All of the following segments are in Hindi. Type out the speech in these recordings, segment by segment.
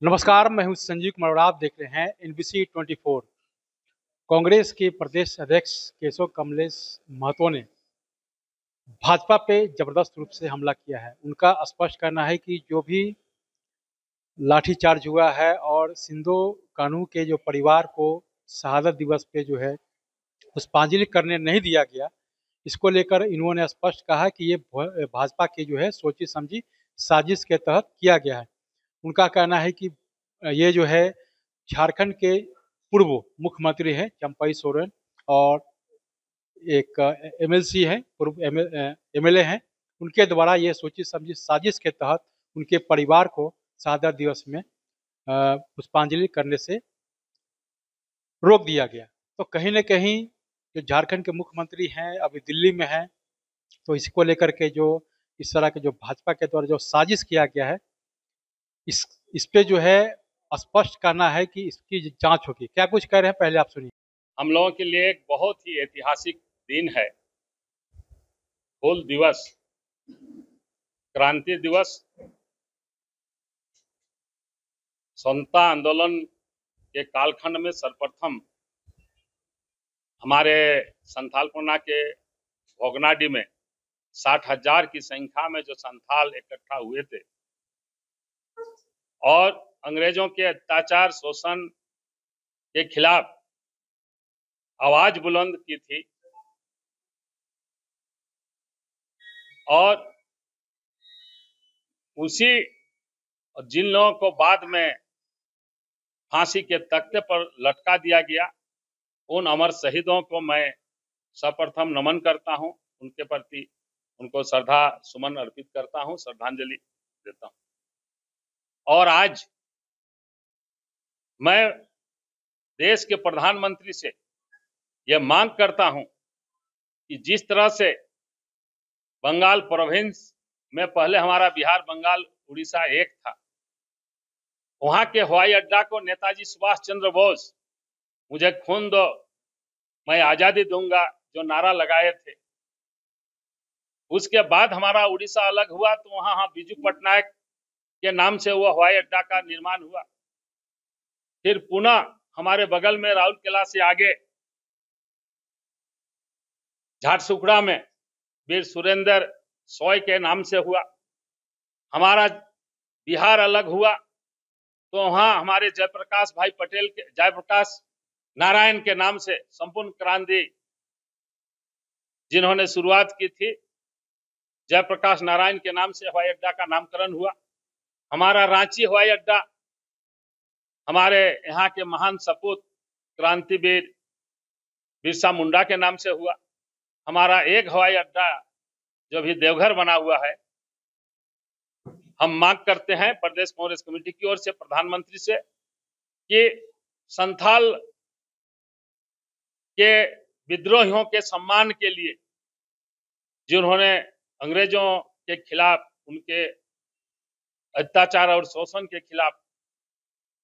नमस्कार, मैं हूं संजीव कुमार और आप देख रहे हैं एनबीसी 24। कांग्रेस के प्रदेश अध्यक्ष केशव कमलेश महतो ने भाजपा पे जबरदस्त रूप से हमला किया है। उनका स्पष्ट कहना है कि जो भी लाठीचार्ज हुआ है और सिंधु कानू के जो परिवार को शहादत दिवस पे जो है पुष्पांजलि करने नहीं दिया गया, इसको लेकर इन्होंने स्पष्ट कहा कि ये भाजपा की जो है सोची समझी साजिश के तहत किया गया है। उनका कहना है कि ये जो है झारखंड के पूर्व मुख्यमंत्री हैं चंपई सोरेन और एक एमएलसी हैं, पूर्व एमएलए हैं। उनके द्वारा ये सोची समझी साजिश के तहत उनके परिवार को शहादत दिवस में पुष्पांजलि करने से रोक दिया गया। तो कहीं न कहीं जो झारखंड के मुख्यमंत्री हैं अभी दिल्ली में हैं, तो इसको लेकर के जो इस तरह के जो भाजपा के द्वारा जो साजिश किया गया है, इस पे जो है स्पष्ट करना है कि इसकी जांच होगी। क्या कुछ कह रहे हैं, पहले आप सुनिए। हम लोगों के लिए एक बहुत ही ऐतिहासिक दिन है। हूल दिवस, क्रांति दिवस, स्वतंत्रता आंदोलन के कालखंड में सर्वप्रथम हमारे संथालपना के भोगनाडी में 60,000 की संख्या में जो संथाल इकट्ठा हुए थे और अंग्रेजों के अत्याचार शोषण के खिलाफ आवाज बुलंद की थी और उसी जिन लोगों को बाद में फांसी के तख्ते पर लटका दिया गया, उन अमर शहीदों को मैं सर्वप्रथम नमन करता हूं, उनके प्रति उनको श्रद्धा सुमन अर्पित करता हूं, श्रद्धांजलि देता हूं। और आज मैं देश के प्रधानमंत्री से यह मांग करता हूं कि जिस तरह से बंगाल प्रोविंस में पहले हमारा बिहार, बंगाल, उड़ीसा एक था, वहां के हवाई अड्डा को नेताजी सुभाष चंद्र बोस मुझे खून दो मैं आजादी दूंगा जो नारा लगाए थे, उसके बाद हमारा उड़ीसा अलग हुआ तो वहां बिजू पटनायक के नाम से वो हवाई अड्डा का निर्माण हुआ। फिर पुनः हमारे बगल में राउरकेला से आगे झारसुगड़ा में वीर सुरेंद्र सोय के नाम से हुआ। हमारा बिहार अलग हुआ तो वहां हमारे जयप्रकाश भाई पटेल के, जयप्रकाश नारायण के नाम से संपूर्ण क्रांति जिन्होंने शुरुआत की थी, जयप्रकाश नारायण के नाम से हवाई अड्डा का नामकरण हुआ। हमारा रांची हवाई अड्डा हमारे यहाँ के महान सपूत क्रांतिवीर बिरसा मुंडा के नाम से हुआ। हमारा एक हवाई अड्डा जो भी देवघर बना हुआ है, हम मांग करते हैं प्रदेश कांग्रेस कमेटी की ओर से प्रधानमंत्री से कि संथाल के विद्रोहियों के सम्मान के लिए जिन्होंने अंग्रेजों के खिलाफ, उनके अत्याचार और शोषण के खिलाफ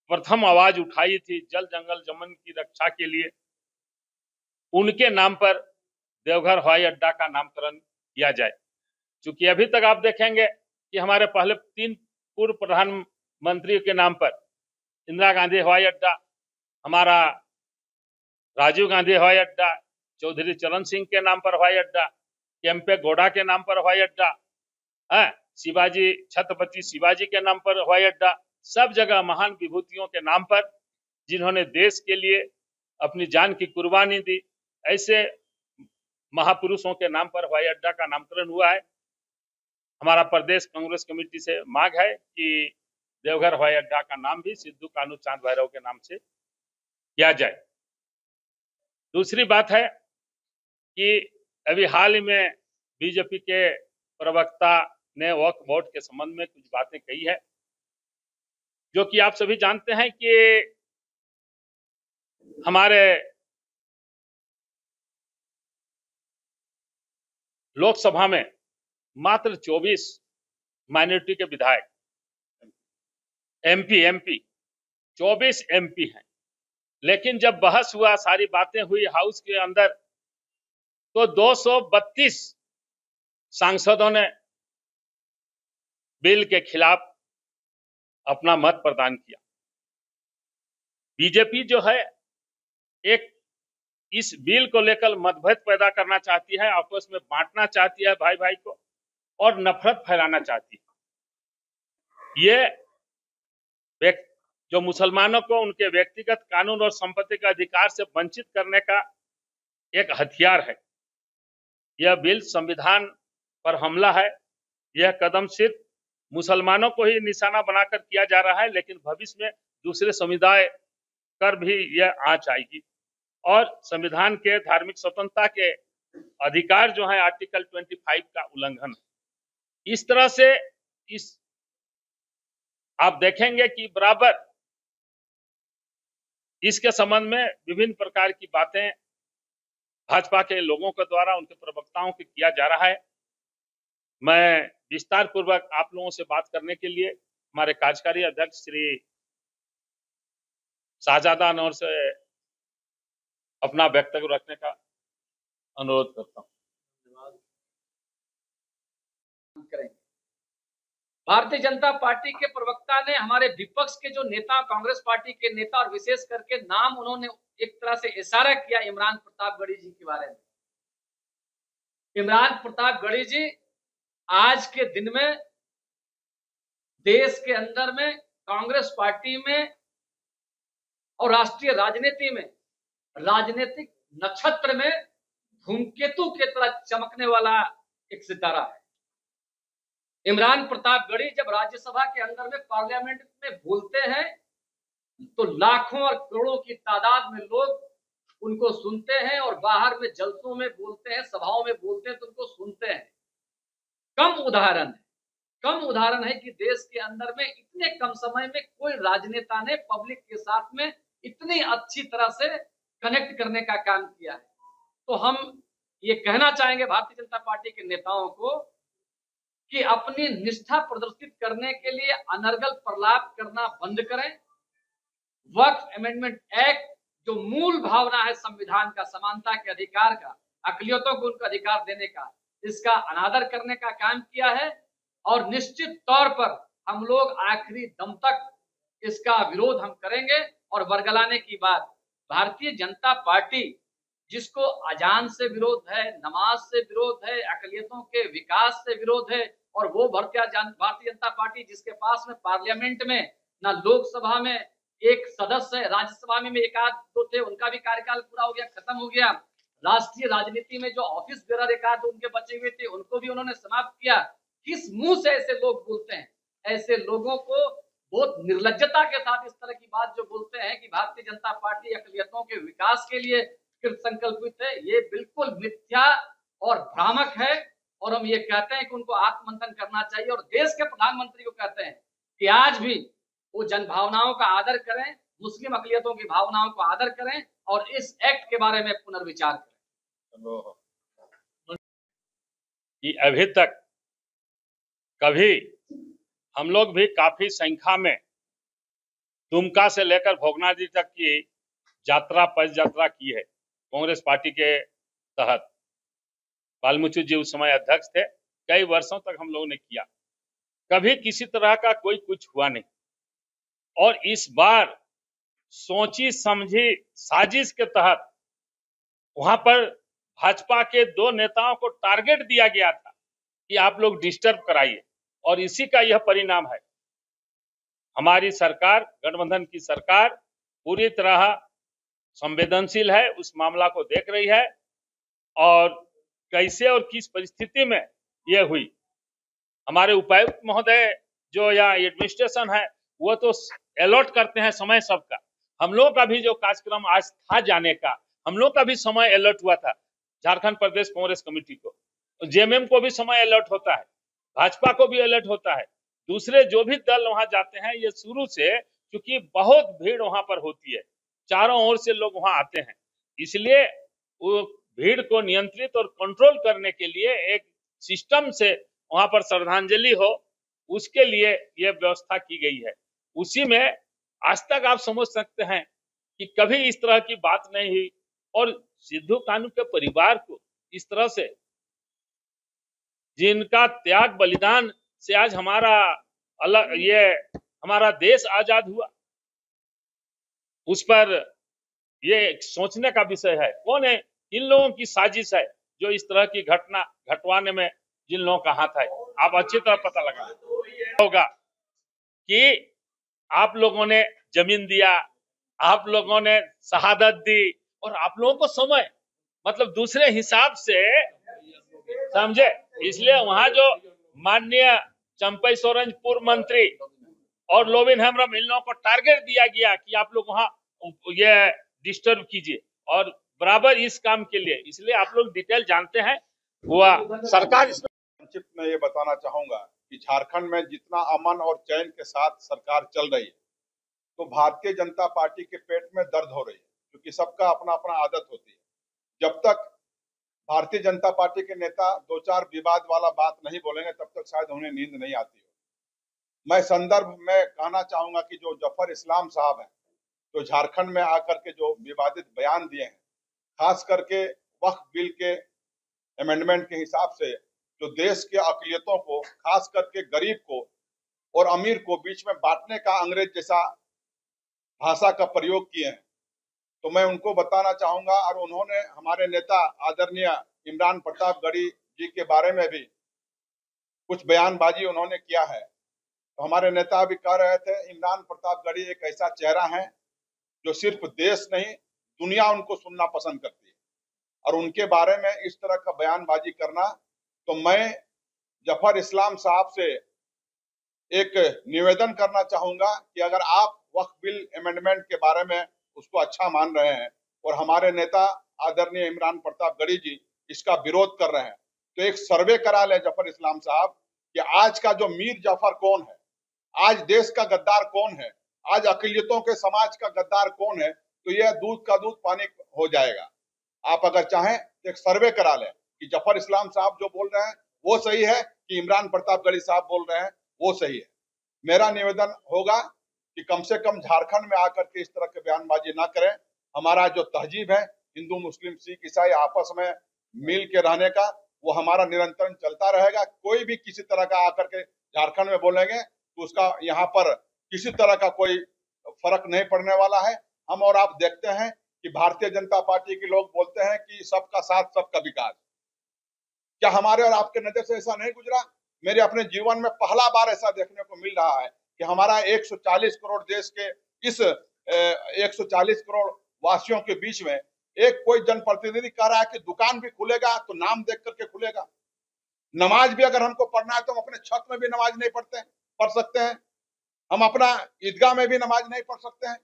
प्रथम आवाज उठाई थी, जल जंगल जमन की रक्षा के लिए, उनके नाम पर देवघर हवाई अड्डा का नामकरण किया जाए। क्योंकि अभी तक आप देखेंगे कि हमारे पहले 3 पूर्व प्रधानमंत्री के नाम पर इंदिरा गांधी हवाई अड्डा, हमारा राजीव गांधी हवाई अड्डा, चौधरी चरण सिंह के नाम पर हवाई अड्डा, केम्पे गौड़ा के नाम पर हवाई अड्डा, शिवाजी, छत्रपति शिवाजी के नाम पर हवाई अड्डा, सब जगह महान विभूतियों के नाम पर जिन्होंने देश के लिए अपनी जान की कुर्बानी दी, ऐसे महापुरुषों के नाम पर हवाई अड्डा का नामकरण हुआ है। हमारा प्रदेश कांग्रेस कमेटी से मांग है कि देवघर हवाई अड्डा का नाम भी सिद्धू कान्हू चांद भैरव के नाम से किया जाए। दूसरी बात है कि अभी हाल ही में बीजेपी के प्रवक्ता ने वक्फ बोर्ड के संबंध में कुछ बातें कही है, जो कि आप सभी जानते हैं कि हमारे लोकसभा में मात्र 24 माइनॉरिटी के विधायक, एमपी 24 एमपी हैं, लेकिन जब बहस हुआ, सारी बातें हुई हाउस के अंदर, तो 232 सांसदों ने बिल के खिलाफ अपना मत प्रदान किया। बीजेपी जो है एक इस बिल को लेकर मतभेद पैदा करना चाहती है, आपस में बांटना चाहती है भाई भाई को, और नफरत फैलाना चाहती है। ये जो मुसलमानों को उनके व्यक्तिगत कानून और संपत्ति के अधिकार से वंचित करने का एक हथियार है। यह बिल संविधान पर हमला है। यह कदम सिर्फ मुसलमानों को ही निशाना बनाकर किया जा रहा है, लेकिन भविष्य में दूसरे समुदाय पर भी यह आंच आएगी और संविधान के धार्मिक स्वतंत्रता के अधिकार जो है आर्टिकल 25 का उल्लंघन है। इस तरह से आप देखेंगे कि बराबर इसके संबंध में विभिन्न प्रकार की बातें भाजपा के लोगों के द्वारा, उनके प्रवक्ताओं के किया जा रहा है। मैं विस्तार पूर्वक आप लोगों से बात करने के लिए हमारे कार्यकारी अध्यक्ष श्री शाहजादा अनवर से अपना वक्तव्य रखने का अनुरोध करता हूं। भारतीय जनता पार्टी के प्रवक्ता ने हमारे विपक्ष के जो नेता, कांग्रेस पार्टी के नेता और विशेष करके नाम उन्होंने एक तरह से इशारा किया इमरान प्रतापगढ़ी जी के बारे में। इमरान प्रतापगढ़ी जी आज के दिन में देश के अंदर में कांग्रेस पार्टी में और राष्ट्रीय राजनीति में राजनीतिक नक्षत्र में धूमकेतु के तरह चमकने वाला एक सितारा है। इमरान प्रतापगढ़ी जब राज्यसभा के अंदर में पार्लियामेंट में बोलते हैं तो लाखों और करोड़ों की तादाद में लोग उनको सुनते हैं और बाहर में जलसों में बोलते हैं, सभाओं में बोलते हैं तो उनको सुनते हैं। कम उदाहरण है कि देश के अंदर में इतने कम समय में कोई राजनेता ने पब्लिक के साथ में इतनी अच्छी तरह से कनेक्ट करने का काम किया है। तो हम ये कहना चाहेंगे भारतीय जनता पार्टी के नेताओं को कि अपनी निष्ठा प्रदर्शित करने के लिए अनर्गल प्रलाप करना बंद करें। वक्फ अमेंडमेंट एक्ट जो मूल भावना है संविधान का, समानता के अधिकार का, अकलियतों को उनका अधिकार देने का, इसका अनादर करने का काम किया है और निश्चित तौर पर हम लोग आखिरी दम तक इसका विरोध हम करेंगे। और बरगलाने की बात, भारतीय जनता पार्टी जिसको अजान से विरोध है, नमाज से विरोध है, अकलियतों के विकास से विरोध है, और वो भारतीय जनता पार्टी जिसके पास में पार्लियामेंट में ना लोकसभा में एक सदस्य है, राज्यसभा में एक आध दो थे, उनका भी कार्यकाल पूरा हो गया, खत्म हो गया। राष्ट्रीय राजनीति में जो ऑफिस बेरर एक आध उनके बचे हुए थे, उनको भी उन्होंने समाप्त किया। किस मुंह से ऐसे लोग बोलते हैं? ऐसे लोगों को बहुत निर्लज्जता के साथ इस तरह की बात जो बोलते हैं कि भारतीय जनता पार्टी अकलियतों के विकास के लिए कृत संकल्पित है, ये बिल्कुल मिथ्या और भ्रामक है। और हम ये कहते हैं कि उनको आत्ममंथन करना चाहिए और देश के प्रधानमंत्री को कहते हैं कि आज भी वो जन भावनाओं का आदर करें, मुस्लिम अकलियतों की भावनाओं को आदर करें और इस एक्ट के बारे में पुनर्विचार करें। कि अभी तक कभी हम लोग भी काफी संख्या में दुमका से लेकर भोगनाडी तक की पद यात्रा की है कांग्रेस पार्टी के तहत। बालमुचु जी उस समय अध्यक्ष थे। कई वर्षों तक हम लोगों ने किया, कभी किसी तरह का कोई कुछ हुआ नहीं। और इस बार सोची समझी साजिश के तहत वहां पर भाजपा के 2 नेताओं को टारगेट दिया गया था कि आप लोग डिस्टर्ब कराइए, और इसी का यह परिणाम है। हमारी सरकार, गठबंधन की सरकार पूरी तरह संवेदनशील है, उस मामला को देख रही है और कैसे और किस परिस्थिति में यह हुई। हमारे उपायुक्त महोदय जो या एडमिनिस्ट्रेशन है वो तो अलॉट करते हैं समय सबका। हम लोग का भी जो कार्यक्रम आज था जाने का, हम लोग का भी समय अलॉट हुआ था। झारखंड प्रदेश कांग्रेस कमेटी को, जेएमएम को भी समय अलॉट होता है, भाजपा को भी अलर्ट होता है। दूसरे जो भी दल वहां जाते हैं, ये शुरू से क्योंकि बहुत भीड़ वहां पर होती है, चारों ओर से लोग वहां आते हैं, इसलिए वो भीड़ को नियंत्रित और कंट्रोल करने के लिए एक सिस्टम से वहां पर श्रद्धांजलि हो, उसके लिए यह व्यवस्था की गई है। उसी में आज तक आप समझ सकते हैं कि कभी इस तरह की बात नहीं हुई। और सिद्धू कानू के परिवार को इस तरह से, जिनका त्याग बलिदान से आज हमारा देश आजाद हुआ, उस पर ये सोचने का विषय है, कौन है इन लोगों की साजिश है जो इस तरह की घटना घटवाने में जिन लोगों का हाथ है। आप अच्छी तरह पता लगा होगा कि आप लोगों ने जमीन दिया, आप लोगों ने शहादत दी, और आप लोगों को समय मतलब दूसरे हिसाब से समझे, इसलिए वहां जो माननीय चंपई सोरेन पूर्व मंत्री और लोबिन हेम्ब्रम इन लोगों को टारगेट दिया गया कि आप लोग वहां ये डिस्टर्ब कीजिए, और बराबर इस काम के लिए, इसलिए आप लोग डिटेल जानते हैं हुआ सरकार इसमें। संक्षिप्त में ये बताना चाहूंगा कि झारखंड में जितना अमन और चैन के साथ सरकार चल रही है, तो भारतीय जनता पार्टी के पेट में दर्द हो रही है, क्योंकि सबका अपना अपना आदत होती है। जब तक भारतीय जनता पार्टी के नेता दो चार विवाद वाला बात नहीं बोलेंगे, तब तक शायद उन्हें नींद नहीं आती हो। मैं संदर्भ में कहना चाहूंगा कि जो जफर इस्लाम साहब हैं, तो झारखंड में आकर के जो विवादित बयान दिए हैं, खास करके वक्फ बिल के अमेंडमेंट के हिसाब से जो देश के अकलियतों को, खास करके गरीब को और अमीर को बीच में बांटने का अंग्रेज जैसा भाषा का प्रयोग किए हैं, तो मैं उनको बताना चाहूंगा। और उन्होंने हमारे नेता आदरणीय इमरान प्रतापगढ़ी जी के बारे में भी कुछ बयानबाजी उन्होंने किया है। तो हमारे नेता भी कह रहे थे, इमरान प्रतापगढ़ी एक ऐसा चेहरा है जो सिर्फ देश नहीं, दुनिया उनको सुनना पसंद करती है, और उनके बारे में इस तरह का बयानबाजी करना, तो मैं जफर इस्लाम साहब से एक निवेदन करना चाहूंगा कि अगर आप वक्फ बिल अमेंडमेंट के बारे में उसको अच्छा मान रहे हैं और हमारे नेता आदरणीय इमरान प्रतापगढ़ी जी इसका विरोध कर रहे हैं, तो एक सर्वे करा ले जफर इस्लाम साहब कि आज का जो मीर जाफर कौन है, आज देश का गद्दार कौन है, आज अकलियतों के समाज का गद्दार कौन है, तो यह दूध का दूध पानी हो जाएगा। आप अगर चाहें तो एक सर्वे करा लें कि जफर इस्लाम साहब जो बोल रहे हैं वो सही है कि इमरान प्रतापगढ़ी साहब बोल रहे हैं वो सही है। मेरा निवेदन होगा कि कम से कम झारखंड में आकर के इस तरह के बयानबाजी ना करें। हमारा जो तहजीब है हिंदू मुस्लिम सिख ईसाई आपस में मिल के रहने का, वो हमारा निरंतर चलता रहेगा। कोई भी किसी तरह का आकर के झारखंड में बोलेंगे तो उसका यहाँ पर किसी तरह का कोई फर्क नहीं पड़ने वाला है। हम और आप देखते हैं कि भारतीय जनता पार्टी के लोग बोलते हैं कि सबका साथ सबका विकास, क्या हमारे और आपके नजर से ऐसा नहीं गुजरा? मेरे अपने जीवन में पहला बार ऐसा देखने को मिल रहा है कि हमारा 140 करोड़ देश के इस 140 करोड़ वासियों के बीच में एक कोई जनप्रतिनिधि कह रहा है कि दुकान भी खुलेगा तो नाम देख करके खुलेगा। नमाज भी अगर हमको पढ़ना है तो हम अपने छत में भी नमाज नहीं पढ़ सकते हैं, हम अपना ईदगाह में भी नमाज नहीं पढ़ सकते हैं।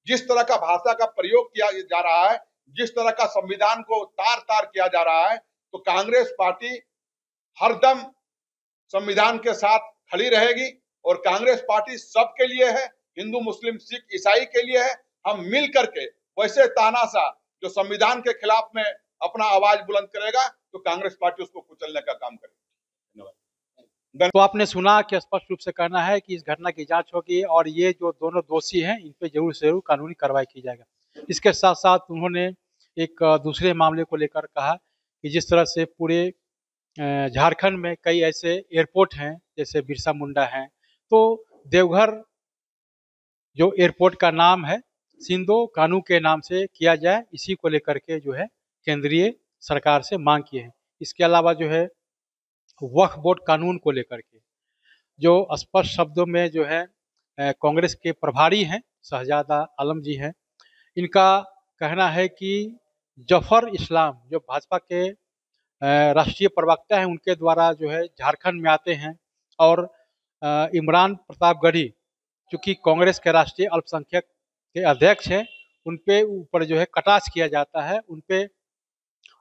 जिस तरह का भाषा का प्रयोग किया जा रहा है, जिस तरह का संविधान को तार तार किया जा रहा है, तो कांग्रेस पार्टी हरदम संविधान के साथ खड़ी रहेगी और कांग्रेस पार्टी सबके लिए है, हिंदू मुस्लिम सिख ईसाई के लिए है। हम मिल करके वैसे तानाशाह जो संविधान के खिलाफ में अपना आवाज बुलंद करेगा तो कांग्रेस पार्टी उसको कुचलने का काम करेगी। धन्यवाद। तो आपने सुना कि स्पष्ट रूप से कहना है कि इस घटना की जांच होगी और ये जो दोनों दोषी हैं इन पे जरूर से जरूर कानूनी कार्रवाई की जाएगा। इसके साथ साथ उन्होंने एक दूसरे मामले को लेकर कहा कि जिस तरह से पूरे झारखंड में कई ऐसे एयरपोर्ट हैं जैसे बिरसा मुंडा हैं, तो देवघर जो एयरपोर्ट का नाम है सिंधो कानू के नाम से किया जाए, इसी को लेकर के जो है केंद्रीय सरकार से मांग किए हैं। इसके अलावा जो है वक्फ बोर्ड कानून को लेकर के जो स्पष्ट शब्दों में जो है कांग्रेस के प्रभारी हैं शहजादा आलम जी हैं, इनका कहना है कि जफर इस्लाम जो भाजपा के राष्ट्रीय प्रवक्ता हैं उनके द्वारा जो है झारखंड में आते हैं और इमरान प्रतापगढ़ी चूँकि कांग्रेस के राष्ट्रीय अल्पसंख्यक के अध्यक्ष हैं, उन पे ऊपर जो है कटाक्ष किया जाता है।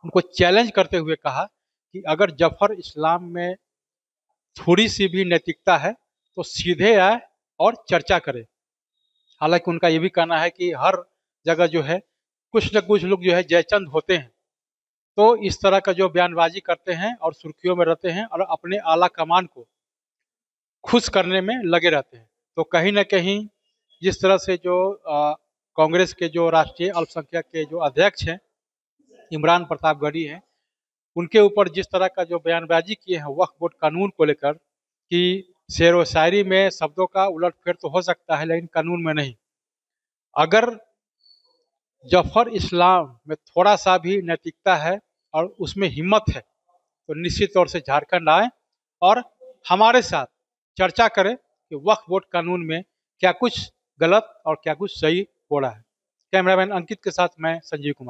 उनको चैलेंज करते हुए कहा कि अगर जफर इस्लाम में थोड़ी सी भी नैतिकता है तो सीधे आए और चर्चा करे। हालांकि उनका ये भी कहना है कि हर जगह जो है कुछ न कुछ लोग जो है जयचंद होते हैं, तो इस तरह का जो बयानबाजी करते हैं और सुर्खियों में रहते हैं और अपने आला कमान को खुश करने में लगे रहते हैं। तो कहीं ना कहीं जिस तरह से जो कांग्रेस के जो राष्ट्रीय अल्पसंख्यक के जो अध्यक्ष हैं इमरान प्रतापगढ़ी हैं, उनके ऊपर जिस तरह का जो बयानबाजी किए हैं वक्फ बोर्ड कानून को लेकर कि शेर व शायरी में शब्दों का उलटफेर तो हो सकता है लेकिन कानून में नहीं। अगर जफर इस्लाम में थोड़ा सा भी नैतिकता है और उसमें हिम्मत है तो निश्चित तौर से झारखंड आए और हमारे साथ चर्चा करें कि वक्फ बोर्ड कानून में क्या कुछ गलत और क्या कुछ सही हो रहा है। कैमरामैन अंकित के साथ मैं संजीव कुमार।